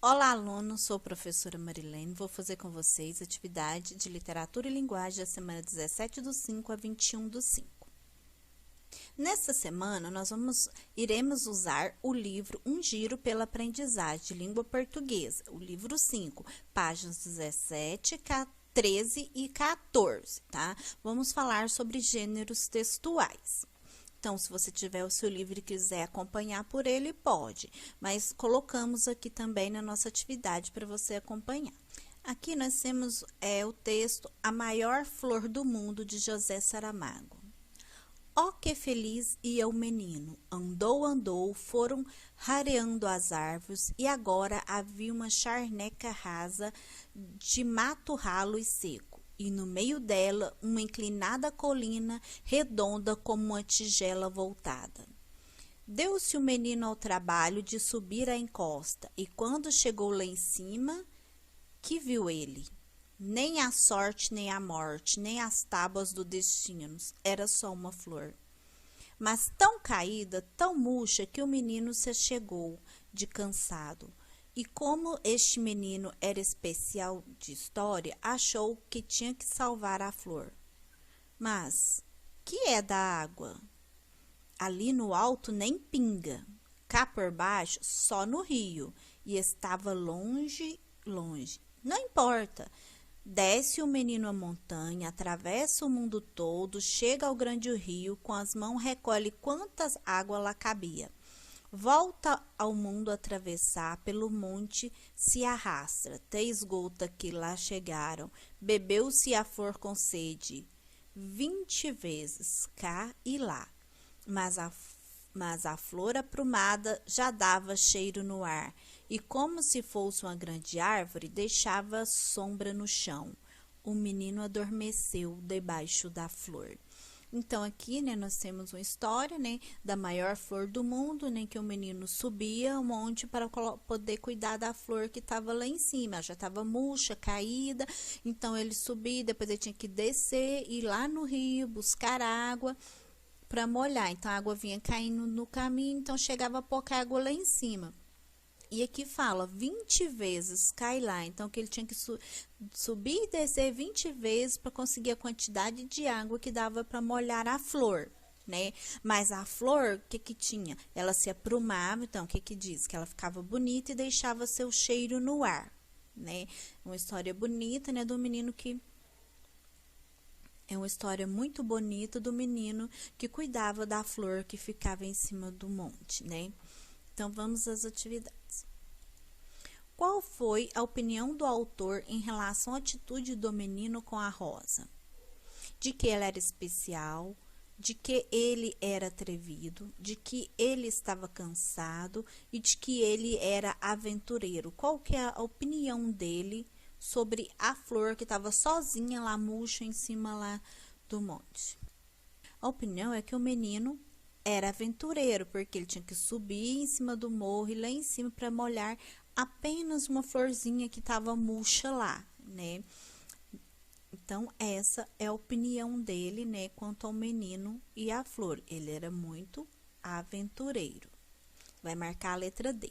Olá, alunos! Sou a professora Marilene. Vou fazer com vocês a atividade de Literatura e Linguagem da semana 17/5 a 21/5. Nesta semana, iremos usar o livro Um Giro pela Aprendizagem de Língua Portuguesa, o livro 5, páginas 17, 13 e 14, tá? Vamos falar sobre gêneros textuais. Então, se você tiver o seu livro e quiser acompanhar por ele, pode. Mas colocamos aqui também na nossa atividade para você acompanhar. Aqui nós temos o texto A Maior Flor do Mundo, de José Saramago. Ó que feliz ia o menino, andou, andou, foram rareando as árvores, e agora havia uma charneca rasa de mato ralo e seco. E no meio dela, uma inclinada colina, redonda como uma tigela voltada. Deu-se o menino ao trabalho de subir a encosta, e quando chegou lá em cima, que viu ele? Nem a sorte, nem a morte, nem as tábuas do destino, era só uma flor. Mas tão caída, tão murcha, que o menino se achegou, de cansado. E como este menino era especial de história, achou que tinha que salvar a flor. Mas, que é da água? Ali no alto nem pinga, cá por baixo só no rio, e estava longe, longe. Não importa. Desce o menino a montanha, atravessa o mundo todo, chega ao grande rio, com as mãos recolhe quantas águas lá cabia. Volta ao mundo atravessar, pelo monte se arrasta, até esgota que lá chegaram, bebeu-se a flor com sede, 20 vezes, cá e lá. Mas a flor aprumada já dava cheiro no ar, e como se fosse uma grande árvore, deixava sombra no chão. O menino adormeceu debaixo da flor. Então, aqui, nós temos uma história, da maior flor do mundo, que o menino subia um monte para poder cuidar da flor que estava lá em cima. Ela já estava murcha, caída, então ele subia, depois ele tinha que descer, ir lá no rio, buscar água para molhar. Então, a água vinha caindo no caminho, então chegava pouca água lá em cima. E aqui fala 20 vezes cai lá, então que ele tinha que subir e descer 20 vezes para conseguir a quantidade de água que dava para molhar a flor, né? Mas a flor, o que que tinha? Ela se aprumava, então o que que diz? Que ela ficava bonita e deixava seu cheiro no ar, né? Uma história bonita, né, do menino que é uma história muito bonita do menino que cuidava da flor que ficava em cima do monte, né? Então, vamos às atividades. Qual foi a opinião do autor em relação à atitude do menino com a rosa? De que ela era especial, de que ele era atrevido, de que ele estava cansado e de que ele era aventureiro. Qual que é a opinião dele sobre a flor que estava sozinha lá, murcha, em cima lá do monte? A opinião é que o menino era aventureiro, porque ele tinha que subir em cima do morro e lá em cima para molhar apenas uma florzinha que estava murcha lá, né? Então, essa é a opinião dele, né, quanto ao menino e à flor. Ele era muito aventureiro. Vai marcar a letra D.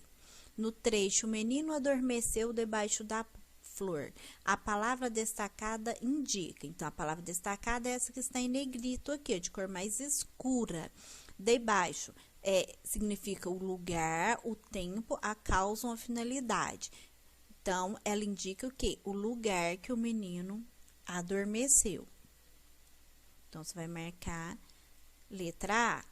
No trecho, o menino adormeceu debaixo da flor. A palavra destacada indica. Então, a palavra destacada é essa que está em negrito aqui, de cor mais escura. Debaixo significa o lugar, o tempo, a causa ou a finalidade. Então, ela indica o quê? O lugar que o menino adormeceu. Então, você vai marcar letra A.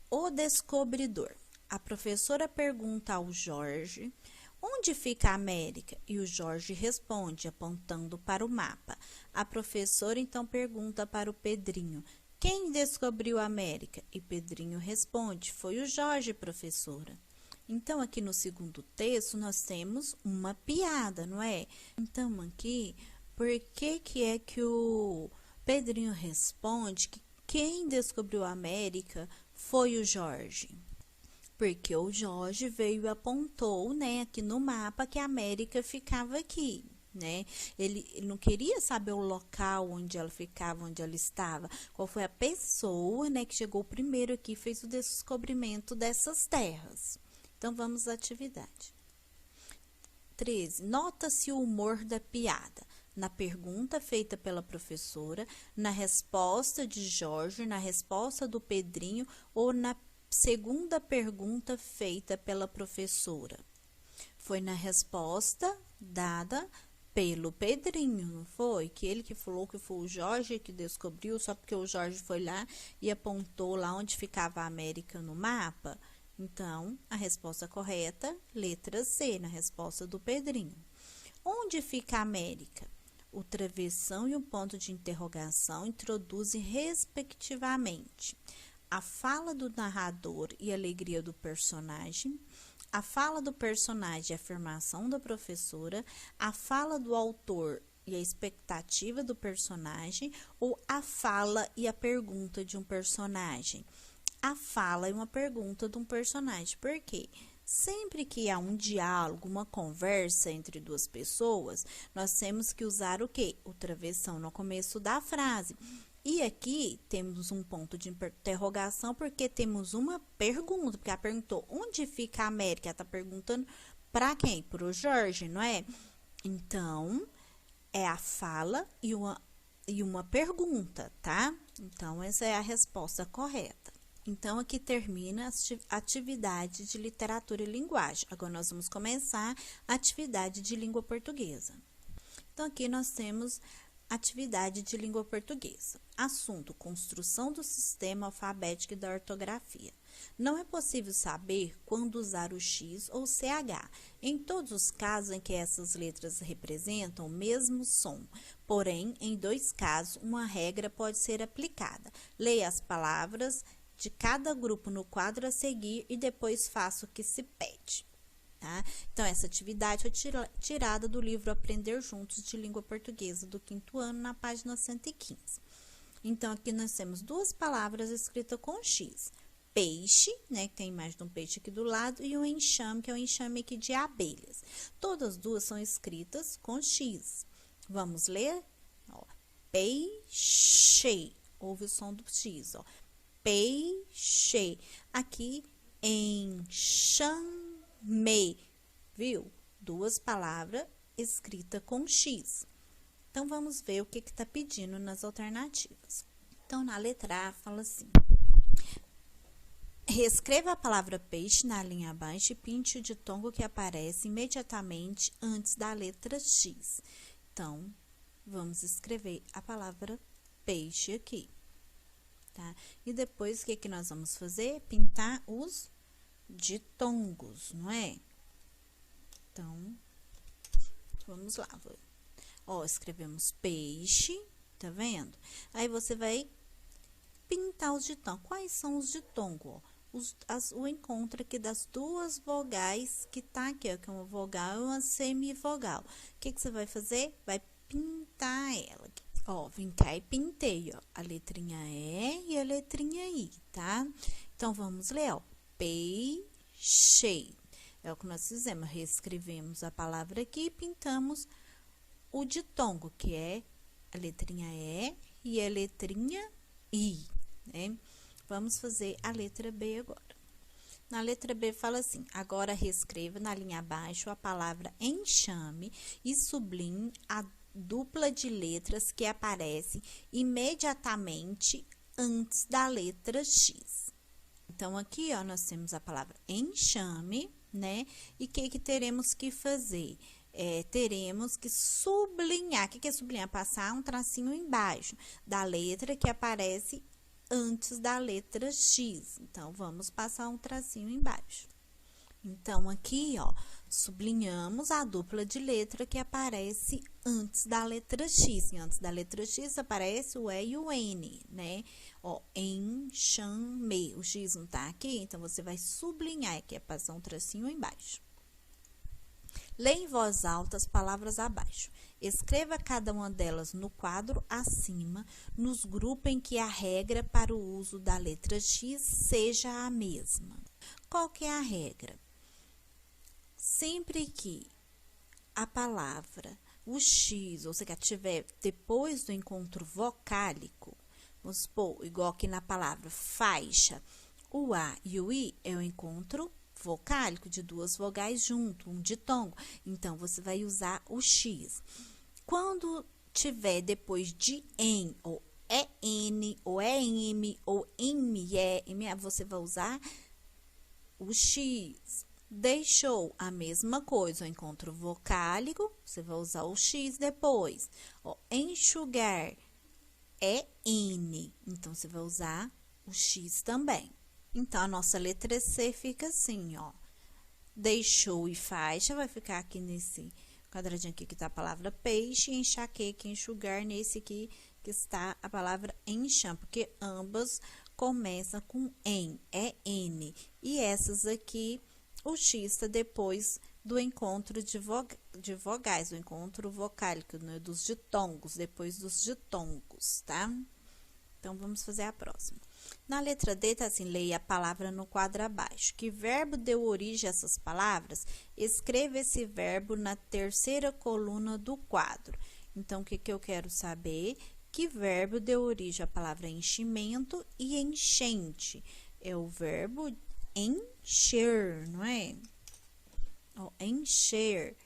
O descobridor. A professora pergunta ao Jorge: onde fica a América? E o Jorge responde, apontando para o mapa. A professora então pergunta para o Pedrinho: quem descobriu a América? E Pedrinho responde: foi o Jorge, professora. Então, aqui no segundo texto, nós temos uma piada, não é? Então, aqui, por que é que o Pedrinho responde que quem descobriu a América foi o Jorge? Porque o Jorge veio e apontou, aqui no mapa que a América ficava aqui, né? Ele não queria saber o local onde ela ficava, onde ela estava, qual foi a pessoa, que chegou primeiro aqui e fez o descobrimento dessas terras. Então, vamos à atividade. 13. Nota-se o humor da piada. Na pergunta feita pela professora, na resposta de Jorge, na resposta do Pedrinho ou na segunda pergunta feita pela professora. Foi na resposta dada pelo Pedrinho, não foi? Que ele que falou que foi o Jorge que descobriu, só porque o Jorge foi lá e apontou lá onde ficava a América no mapa. Então, a resposta correta, letra C, na resposta do Pedrinho. Onde fica a América? O travessão e o ponto de interrogação introduzem, respectivamente, a fala do narrador e a alegria do personagem, a fala do personagem e a afirmação da professora, a fala do autor e a expectativa do personagem, ou a fala e a pergunta de um personagem. A fala e uma pergunta de um personagem. Por quê? Sempre que há um diálogo, uma conversa entre duas pessoas, nós temos que usar o quê? O travessão no começo da frase. E aqui temos um ponto de interrogação, porque temos uma pergunta, porque ela perguntou onde fica a América, ela está perguntando para quem? Para o Jorge, não é? Então, é a fala e uma pergunta, tá? Então, essa é a resposta correta. Então, aqui termina a atividade de literatura e linguagem. Agora, nós vamos começar a atividade de língua portuguesa. Então, aqui nós temos atividade de língua portuguesa. Assunto: construção do sistema alfabético e da ortografia. Não é possível saber quando usar o X ou o CH, em todos os casos em que essas letras representam o mesmo som. Porém, em 2 casos, uma regra pode ser aplicada. Leia as palavras de cada grupo no quadro a seguir e depois faça o que se pede. Tá? Então, essa atividade foi tirada do livro Aprender Juntos de Língua Portuguesa do 5º ano, na página 115. Então, aqui nós temos 2 palavras escritas com X. Peixe, né, que tem a imagem de um peixe aqui do lado, e o enxame, que é o enxame aqui de abelhas. Todas as duas são escritas com X. Vamos ler? Ó, peixe. Ouve o som do X, ó. Peixe. Aqui, enxame, viu? 2 palavras escritas com X. Então, vamos ver o que está pedindo nas alternativas. Então, na letra A, fala assim: reescreva a palavra peixe na linha abaixo e pinte o ditongo que aparece imediatamente antes da letra X. Então, vamos escrever a palavra peixe aqui. Tá? E depois, o que nós vamos fazer? Pintar os ditongos, não é? Então, vamos lá. Ó, escrevemos peixe, tá vendo? Aí, você vai pintar os ditongos. Quais são os ditongos? O encontro aqui das 2 vogais que tá aqui, ó, que é uma vogal e uma semivogal. O que você vai fazer? Vai pintar ela aqui. Ó, vim cá e pintei, ó, a letrinha E e a letrinha I, tá? Então, vamos ler, ó, peixe. É o que nós fizemos, reescrevemos a palavra aqui e pintamos o ditongo, que é a letrinha E e a letrinha I, né? Vamos fazer a letra B agora. Na letra B fala assim: agora reescreva na linha abaixo a palavra enxame e sublinhe a dupla de letras que aparece imediatamente antes da letra X. Então, aqui, ó, nós temos a palavra enxame, né? E o que teremos que fazer? Teremos que sublinhar. O que é sublinhar? Passar um tracinho embaixo da letra que aparece antes da letra X. Então, vamos passar um tracinho embaixo. Então, aqui, ó, sublinhamos a dupla de letra que aparece antes da letra X. E antes da letra X aparece o E e o N, né? Ó, enxame. O X não tá aqui, então você vai sublinhar aqui, é passar um tracinho embaixo. Leia em voz alta as palavras abaixo. Escreva cada uma delas no quadro acima, nos grupos em que a regra para o uso da letra X seja a mesma. Qual que é a regra? Sempre que a palavra, o X, ou seja, tiver depois do encontro vocálico, vamos supor, igual aqui na palavra faixa, o A e o I é o encontro vocálico de duas vogais junto, um ditongo. Então, você vai usar o X. Quando tiver depois de em, ou EN, ou EM, ou ME, você vai usar o X. Deixou a mesma coisa, o encontro vocálico, você vai usar o X depois. Ó, enxugar é N, então você vai usar o X também. Então, a nossa letra C fica assim, ó. Deixou e faixa, vai ficar aqui nesse quadradinho aqui que tá a palavra peixe, e enxaqueca, enxugar, nesse aqui que está a palavra enxame, porque ambas começam com em, é N. E essas aqui, o X está depois do encontro de vogais, o encontro vocálico, né, dos ditongos, depois dos ditongos, tá? Então, vamos fazer a próxima. Na letra D, tá assim, leia a palavra no quadro abaixo. Que verbo deu origem a essas palavras? Escreva esse verbo na terceira coluna do quadro. Então, o que eu quero saber? Que verbo deu origem à palavra enchimento e enchente? É o verbo encher, não é? Ó, encher.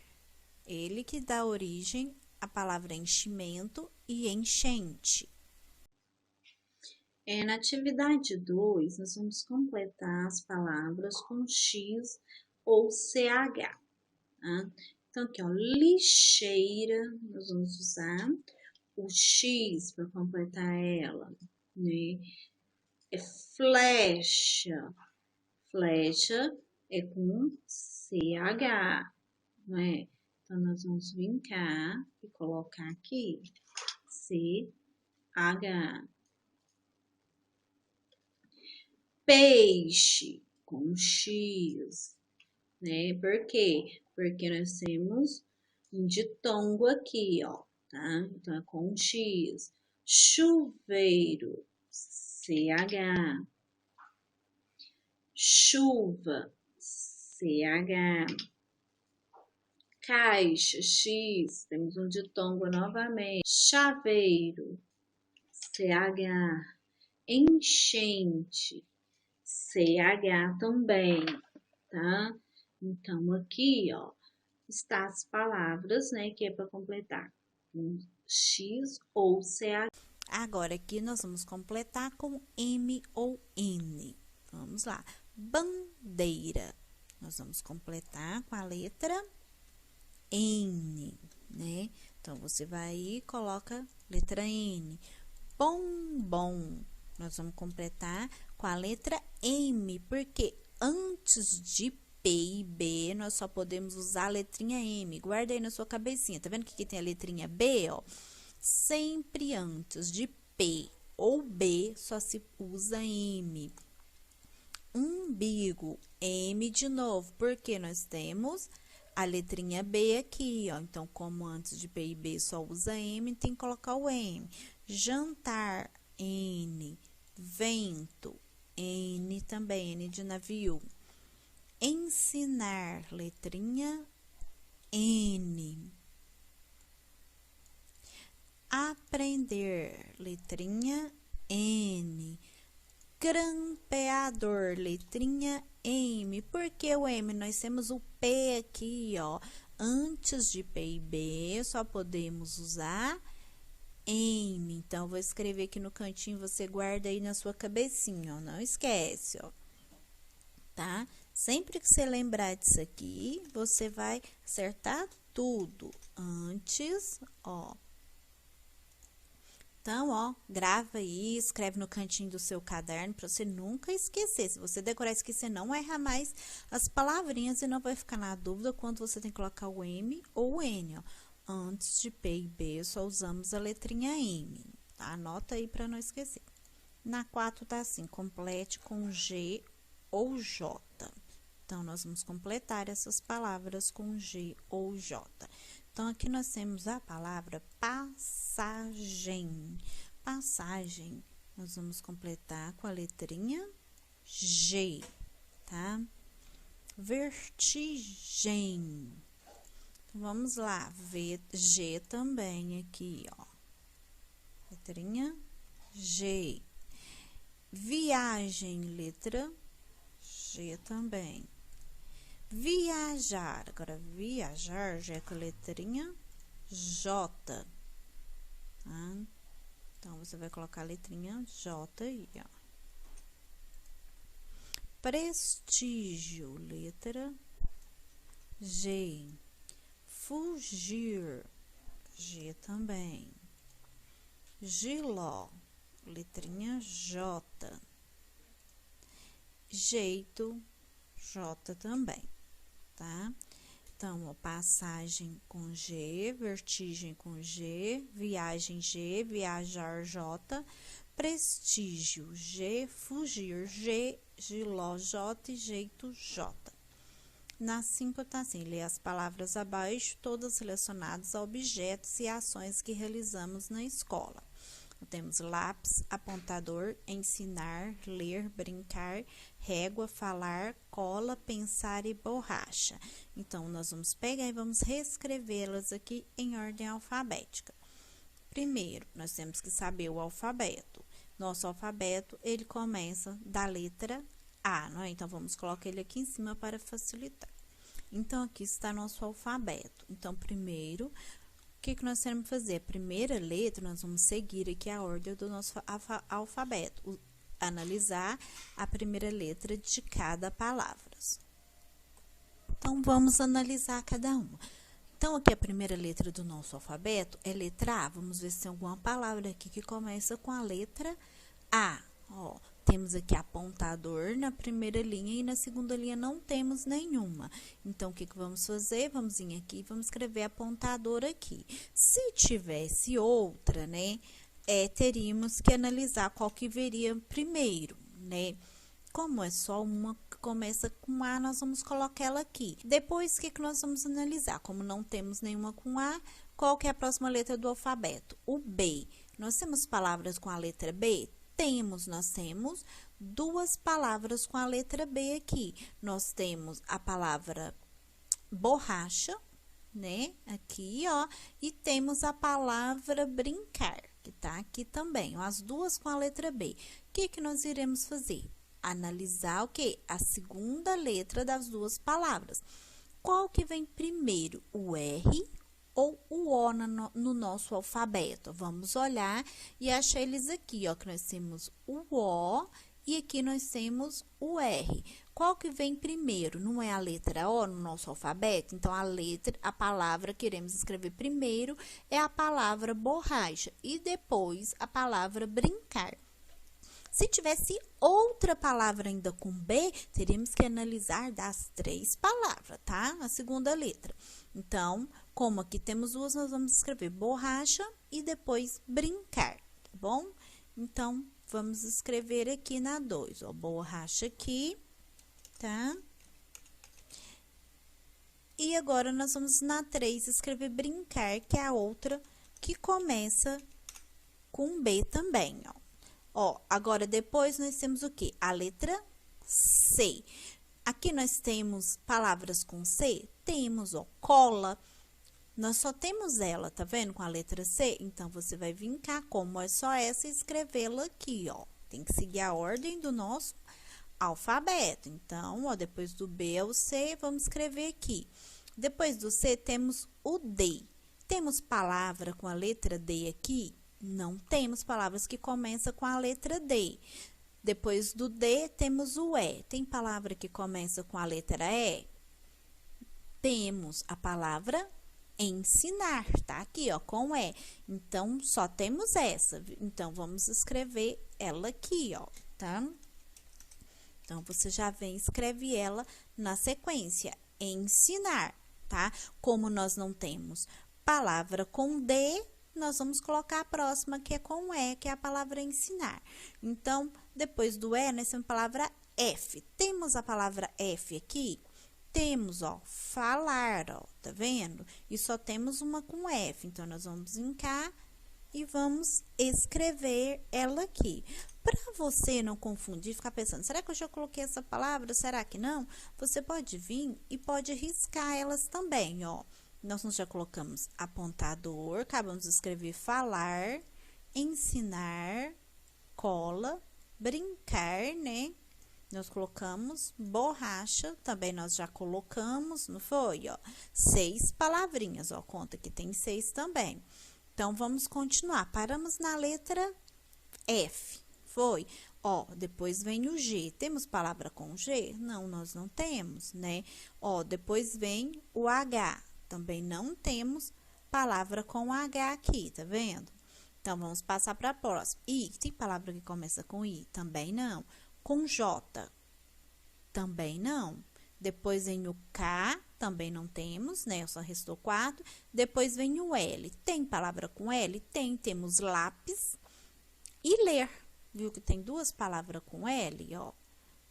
Ele que dá origem à palavra enchimento e enchente. Na atividade 2, nós vamos completar as palavras com X ou CH. Tá? Então, aqui, ó, lixeira, nós vamos usar o X para completar ela, né? É flecha, flecha é com CH, não é? Então, nós vamos vir cá e colocar aqui CH. Peixe com X, né? Por quê? Porque nós temos um ditongo aqui, ó, tá? Então, é com X. Chuveiro, CH. Chuva, CH. Caixa, X, temos um ditongo novamente. Chaveiro, CH. Enchente, CH também, tá? Então, aqui, ó, está as palavras, né, que é para completar com X ou CH. Agora, aqui nós vamos completar com M ou N. Vamos lá. Bandeira. Nós vamos completar com a letra N, né? Então, você vai e coloca letra N. Bombom. Nós vamos completar com a letra M, porque antes de P e B, nós só podemos usar a letrinha M. Guarda aí na sua cabecinha. Tá vendo que aqui tem a letrinha B, ó? Sempre antes de P ou B, só se usa M. Umbigo, M de novo, porque nós temos a letrinha B aqui, ó. Então, como antes de P e B só usa M, tem que colocar o M. Jantar, N. Vento, N também, N de navio. Ensinar, letrinha N. Aprender, letrinha N. Grampeador, letrinha M. Por que o M? Nós temos o P aqui, ó. Antes de P e B, só podemos usar M. Então, vou escrever aqui no cantinho, você guarda aí na sua cabecinha, ó. Não esquece, ó. Tá? Sempre que você lembrar disso aqui, você vai acertar tudo. Antes, ó. Então, ó, grava aí, escreve no cantinho do seu caderno para você nunca esquecer. Se você decorar isso aqui, você não erra mais as palavrinhas e não vai ficar na dúvida quando você tem que colocar o M ou o N, ó. Antes de P e B, só usamos a letrinha M, tá? Anota aí para não esquecer. Na 4 tá assim, complete com G ou J. Então, nós vamos completar essas palavras com G ou J. Então, aqui nós temos a palavra passagem. Passagem, nós vamos completar com a letrinha G, tá? Vertigem. Então, vamos lá, G também aqui, ó. Letrinha G. Viagem, letra G também. Viajar. Agora, viajar já é com a letrinha J, tá? Então, você vai colocar a letrinha J aí, ó. Prestígio, letra G. Fugir, G também. Giló, letrinha J. Jeito, J também, tá? Então, ó, passagem com G, vertigem com G, viagem G, viajar J, prestígio G, fugir G, giló J e jeito J. Na 5 tá assim, lê as palavras abaixo, todas relacionadas a objetos e ações que realizamos na escola. Temos lápis, apontador, ensinar, ler, brincar, régua, falar, cola, pensar e borracha. Então, nós vamos pegar e vamos reescrevê-las aqui em ordem alfabética. Primeiro, nós temos que saber o alfabeto. Nosso alfabeto, ele começa da letra A, não é? Então, vamos colocar ele aqui em cima para facilitar. Então, aqui está nosso alfabeto. Então, primeiro, o que nós temos que fazer? A primeira letra, nós vamos seguir aqui a ordem do nosso alfabeto. Analisar a primeira letra de cada palavra. Então, vamos analisar cada uma. Então, aqui a primeira letra do nosso alfabeto é letra A. Vamos ver se tem alguma palavra aqui que começa com a letra A. Ó, temos aqui apontador na primeira linha e na segunda linha não temos nenhuma. Então, o que vamos fazer? Vamos vir aqui e vamos escrever apontador aqui. Se tivesse outra, né, teríamos que analisar qual que viria primeiro, né? Como é só uma que começa com A, nós vamos colocar ela aqui. Depois, o que nós vamos analisar? Como não temos nenhuma com A, qual que é a próxima letra do alfabeto? O B. Nós temos palavras com a letra B? Nós temos duas palavras com a letra B aqui. Nós temos a palavra borracha, né? Aqui, ó. E temos a palavra brincar, que tá aqui também. Ó, as duas com a letra B. O que nós iremos fazer? Analisar o quê? A segunda letra das duas palavras. Qual que vem primeiro? O R ou o O no nosso alfabeto? Vamos olhar e achar eles aqui, ó, que nós temos o O e aqui nós temos o R. Qual que vem primeiro? Não é a letra O no nosso alfabeto? Então, a palavra que queremos escrever primeiro é a palavra borracha e depois a palavra brincar. Se tivesse outra palavra ainda com B, teríamos que analisar das 3 palavras, tá? A segunda letra. Então, como aqui temos duas, nós vamos escrever borracha e depois brincar, tá bom? Então, vamos escrever aqui na 2, ó, borracha aqui, tá? E agora, nós vamos na 3 escrever brincar, que é a outra que começa com B também, ó. Ó, agora, depois, nós temos o quê? A letra C. Aqui nós temos palavras com C? Temos, ó, cola. Nós só temos ela, tá vendo? Com a letra C. Então, você vai vir cá, como é só essa, e escrevê-la aqui, ó. Tem que seguir a ordem do nosso alfabeto. Então, ó, depois do B é o C, vamos escrever aqui. Depois do C, temos o D. Temos palavra com a letra D aqui? Não temos palavras que começam com a letra D. Depois do D, temos o E. Tem palavra que começa com a letra E? Temos a palavra ensinar, tá? Aqui, ó, com E. Então, só temos essa. Então, vamos escrever ela aqui, ó, tá? Então, você já vem e escreve ela na sequência. Ensinar, tá? Como nós não temos palavra com D, nós vamos colocar a próxima, que é com E, que é a palavra ensinar. Então, depois do E, nós temos a palavra F. Temos a palavra F aqui? Temos, ó, falar, ó, tá vendo? E só temos uma com F. Então, nós vamos vir cá e vamos escrever ela aqui. Para você não confundir, ficar pensando, será que eu já coloquei essa palavra? Será que não? Você pode vir e pode riscar elas também, ó. Nós já colocamos apontador, acabamos de escrever falar, ensinar, cola, brincar, né? Nós colocamos borracha, também nós já colocamos, não foi? Ó, 6 palavrinhas, ó, conta que tem 6 também. Então, vamos continuar. Paramos na letra F, foi? Ó, depois vem o G. Temos palavra com G? Não, nós não temos, né? Ó, depois vem o H. Também não temos palavra com H aqui, tá vendo? Então, vamos passar para a próxima. I, tem palavra que começa com I? Também não. Com J? Também não. Depois vem o K, também não temos, né? Só restou 4. Depois vem o L. Tem palavra com L? Tem. Temos lápis e ler. Viu que tem 2 palavras com L, ó?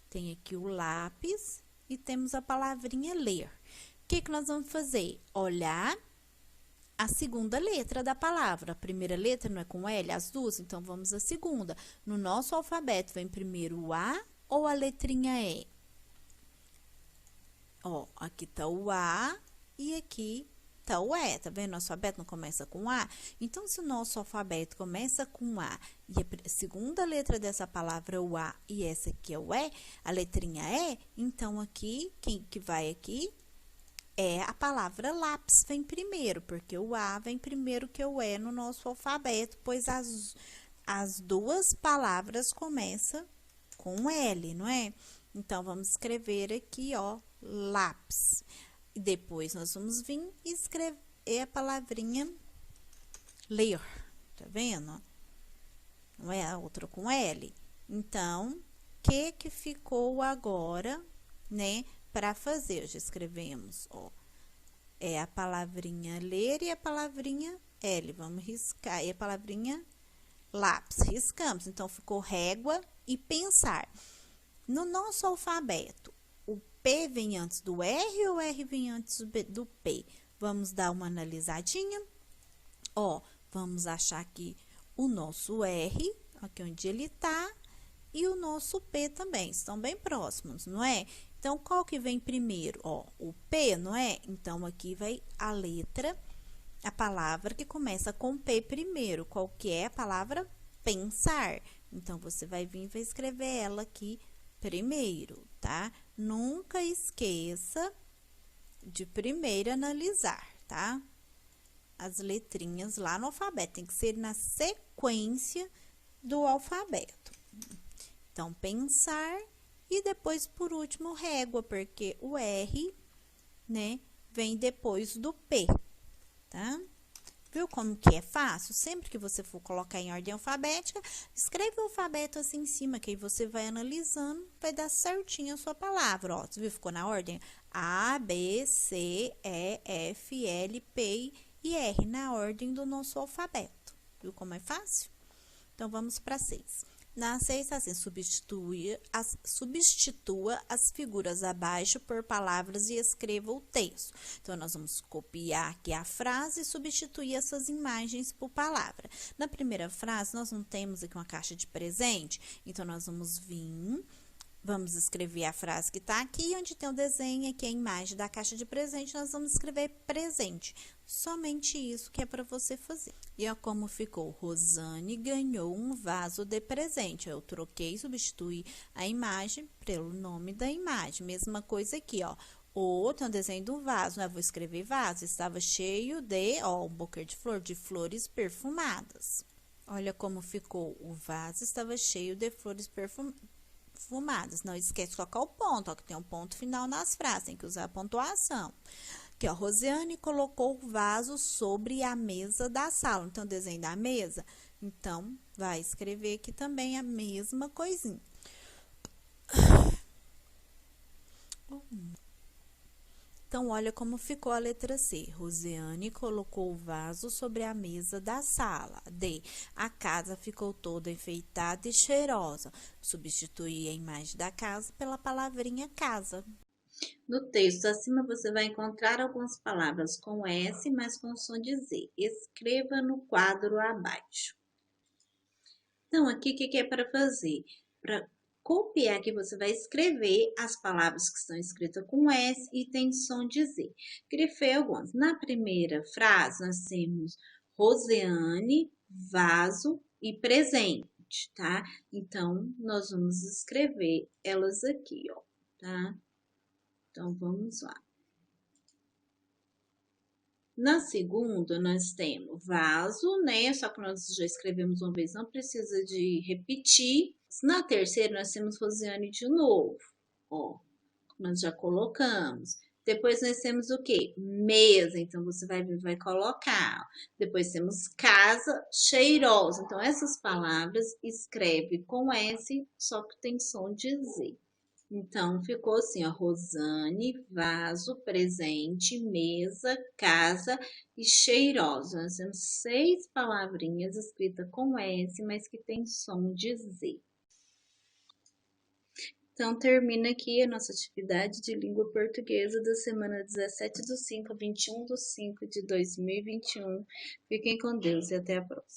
Tem aqui o lápis e temos a palavrinha ler. O que nós vamos fazer? Olhar a segunda letra da palavra. A primeira letra não é com L, as 2, então vamos à segunda. No nosso alfabeto vem primeiro o A ou a letrinha E? Ó, aqui tá o A e aqui tá o E, tá vendo? Nosso alfabeto não começa com A. Então, se o nosso alfabeto começa com A e a segunda letra dessa palavra é o A e essa aqui é o E, a letrinha E, então aqui, quem que vai aqui? É a palavra lápis vem primeiro, porque o A vem primeiro que o E no nosso alfabeto, pois as 2 palavras começam com L, não é? Então, vamos escrever aqui, ó, lápis. E depois, nós vamos vir e escrever a palavrinha ler, tá vendo? Não é a outra com L. Então, o que ficou agora, né, para fazer? Já escrevemos, ó, é a palavrinha ler e a palavrinha L. Vamos riscar. E a palavrinha lápis, riscamos. Então, ficou régua e pensar. No nosso alfabeto, o P vem antes do R ou o R vem antes do P? Vamos dar uma analisadinha. Ó, vamos achar aqui o nosso R, aqui onde ele tá, e o nosso P também, estão bem próximos, não é? Então, qual que vem primeiro? Ó, o P, não é? Então, aqui vai a letra, a palavra que começa com P primeiro. Qual que é a palavra? Pensar. Então, você vai vir e vai escrever ela aqui primeiro, tá? Nunca esqueça de primeiro analisar, tá? As letrinhas lá no alfabeto, tem que ser na sequência do alfabeto. Então, pensar e depois, por último, régua, porque o R, né, vem depois do P, tá? Viu como que é fácil? Sempre que você for colocar em ordem alfabética, escreve o alfabeto assim em cima, que aí você vai analisando, vai dar certinho a sua palavra, ó. Você viu? Ficou na ordem A, B, C, E, F, L, P e R, na ordem do nosso alfabeto. Viu como é fácil? Então, vamos para 6. Na 6, assim, substitua as figuras abaixo por palavras e escreva o texto. Então, nós vamos copiar aqui a frase e substituir essas imagens por palavra. Na primeira frase, nós não temos aqui uma caixa de presente, então, nós vamos vir... Vamos escrever a frase que está aqui, onde tem o desenho, aqui a imagem da caixa de presente, nós vamos escrever presente. Somente isso que é para você fazer. E ó como ficou, Rosane ganhou um vaso de presente. Eu troquei, substituí a imagem pelo nome da imagem. Mesma coisa aqui, ó. O tem um desenho do vaso, né? Eu vou escrever vaso. Estava cheio de, ó, um buquê de flores perfumadas. Olha como ficou, o vaso estava cheio de flores perfumadas. Não esquece de colocar o ponto, ó, que tem um ponto final nas frases, tem que usar a pontuação. Aqui, ó, Rosiane colocou o vaso sobre a mesa da sala. Então, desenho da mesa. Então, vai escrever aqui também a mesma coisinha. Então, olha como ficou a letra C. Rosiane colocou o vaso sobre a mesa da sala. D. A casa ficou toda enfeitada e cheirosa. Substituí a imagem da casa pela palavrinha casa. No texto acima, você vai encontrar algumas palavras com S, mas com som de Z. Escreva no quadro abaixo. Então, aqui, o que é para fazer? Para copiar aqui, você vai escrever as palavras que estão escritas com S e tem som de Z. Grifei algumas. Na primeira frase, nós temos Rosiane, vaso e presente. parte, tá? Então, nós vamos escrever elas aqui, ó, tá? Então, vamos lá. Na segunda, nós temos vaso, né? Só que nós já escrevemos uma vez, não precisa de repetir. Na terceira, nós temos Rosiane de novo, ó. Nós já colocamos. Depois nós temos o quê? Mesa, então você vai colocar. Depois temos casa cheirosa. Então, essas palavras escreve com S, só que tem som de Z. Então, ficou assim, ó, Rosane, vaso, presente, mesa, casa e cheirosa. Nós temos 6 palavrinhas escritas com S, mas que tem som de Z. Então, termina aqui a nossa atividade de língua portuguesa da semana 17/5 a 21/5 de 2021. Fiquem com Deus e até a próxima.